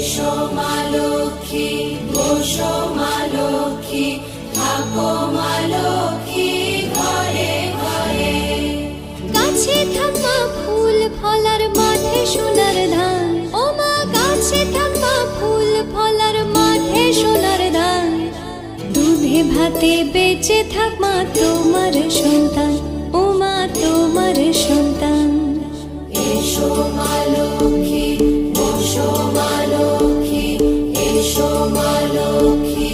এসো মা লক্ষ্মী, বসো মা লক্ষ্মী, থাকো মা লক্ষ্মী ঘরে ঘরে। গাছে থাকা ফুল ফলার মাঠে সোনার ধান, ও মা গাছে থাকা ফুল ফলার মাঠে সোনার ধান। দুধে ভাতে বেঁচে থাক মা তোমার সন্তান, ও মা তোমার সন্তান। এসো মা লক্ষ্মী, বসো মা লক্ষ্মী, এসো মা লক্ষ্মী।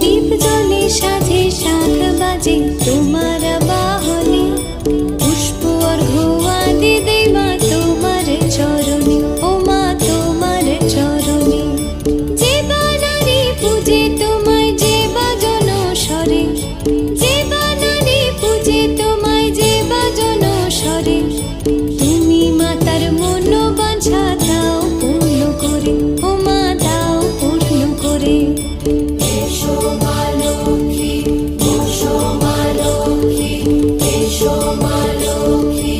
দীপ জ্বলে সাজে শাখ বাজে তোমার বাহনে, পুষ্প অর্ঘ্য আদি দেই মা তোমার চরণে, ও মা তোমার চরণে। যে বানারে পূজে তোমায় যে বাজন স্বরে, যে বানারে পূজে তোমায় যে বাজন স্বরে। তুমি মাতার মনোবাঞ্ছা দাও পূর্ণ করে, ও মা দাও পূর্ণ করে। এসো মা লক্ষ্মী, বসো মা লক্ষ্মী, এসো মা লক্ষ্মী।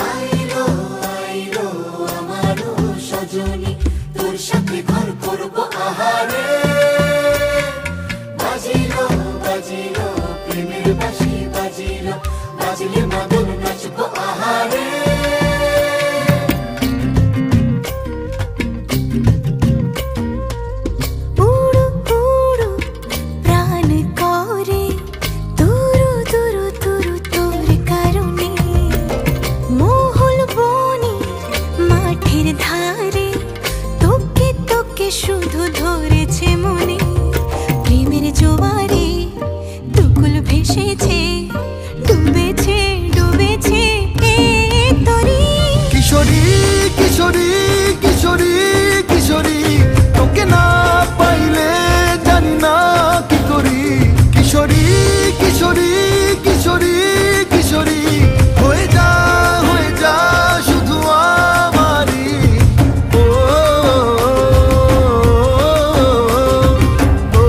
আইলো আইলো আমারও সজনী, তোর সাথে ঘর করবো আহারে। বাজিলো বাজিলো প্রেমের বাঁশি বাজিলো, বাজলে মদন নাচবো আহারে। উড়ু উড়ু প্রাণ করে তুরু তুরু তুরু তোর কারণে। মহল বনে মাঠের ধারে তোকে তোকে শুধু ধরেছে মনে। প্রেমের জোয়ারে দুকুল ভেসেছে, ডুবেছে ডুবেছে এ তরি। কিশোরী কিশোরী কিশোরী কিশোরী, তোকে না পাইলে জানি না কি করি। কিশোরী কিশোরী কিশোরী কিশোরী, হয়ে যা শুধু আমারই। ও ও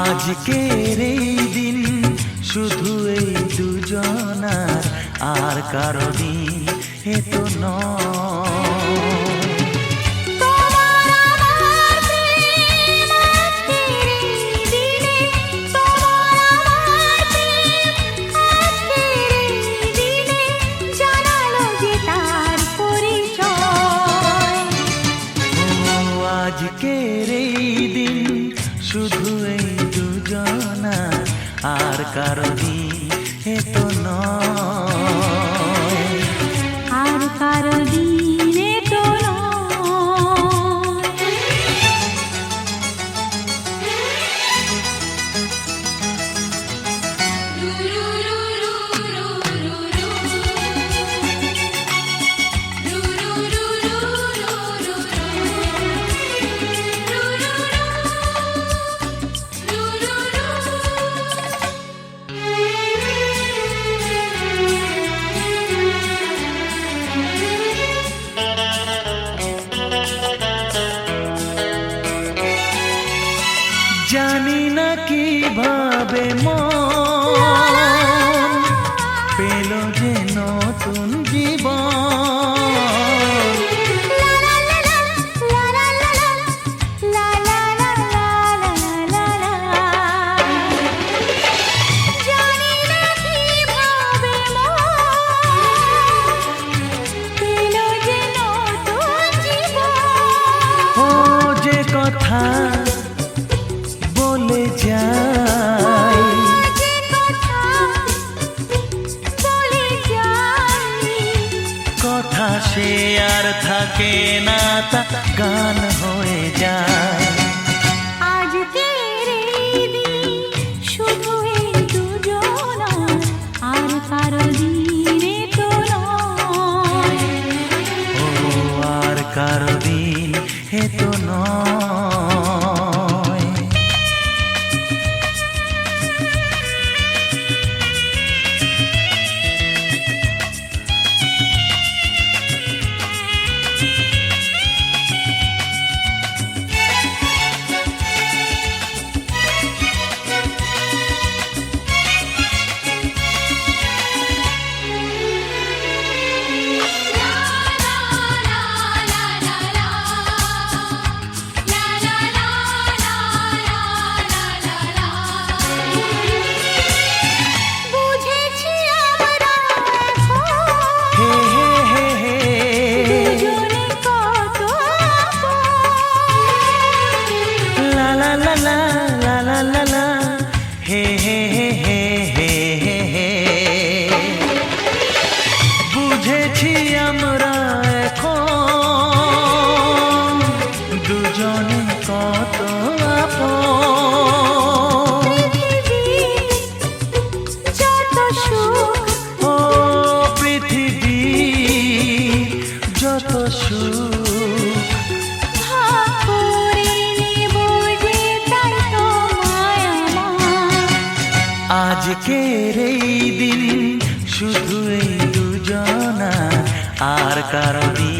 আজকের এই দিন শুধু এই দুজনার, আর কারো দিন এ তো নয়। আজকের এই দিন শুধু এই দুজনা, আর কারো দিন এ তো নয়, আর কারো দিন এ তো জানি না কিভাবে মন পেল যে নতুন জীবন। ও যে কথা বলে যাই, কথা সে আর থাকে না, তা গান হয়ে যায়। আজকের এই দিন শুধু এই দুজনার, আর কারো দিন এ তো নয়, ও আর কারো দিন এ তো নয়। বুঝেছি আমরা এখন দুজনে কত আপন। যত সুখ ও পৃথিবী যত সুখ ভাগ করে নেব যে, তাই তো মায়া। আজকের এই দিন শুধু এই দুজনা, আর কারো দিন